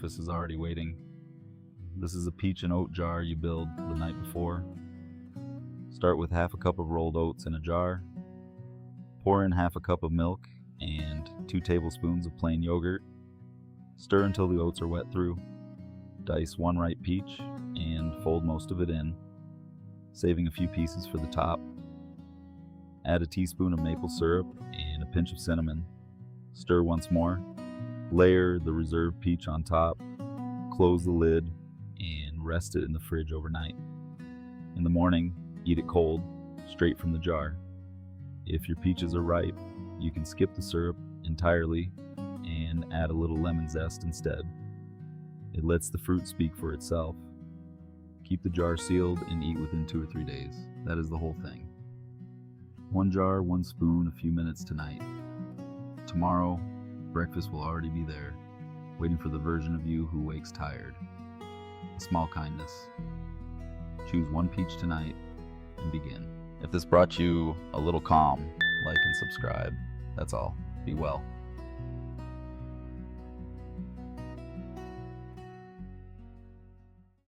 breakfast is already waiting. This is a peach and oat jar you build the night before. Start with half a cup of rolled oats in a jar. Pour in half a cup of milk and 2 tablespoons of plain yogurt. Stir until the oats are wet through. Dice 1 ripe peach and fold most of it in, saving a few pieces for the top. Add a teaspoon of maple syrup and a pinch of cinnamon. Stir once more. Layer the reserved peach on top. Close the lid and rest it in the fridge overnight. In the morning, eat it cold, straight from the jar. If your peaches are ripe, you can skip the syrup entirely and add a little lemon zest instead. It lets the fruit speak for itself. Keep the jar sealed and eat within 2 or 3 days. That is the whole thing. 1 jar, 1 spoon, a few minutes tonight. Tomorrow, breakfast will already be there, waiting for the version of you who wakes tired. A small kindness. Choose 1 peach tonight and begin. If this brought you a little calm, like and subscribe. That's all. Be well.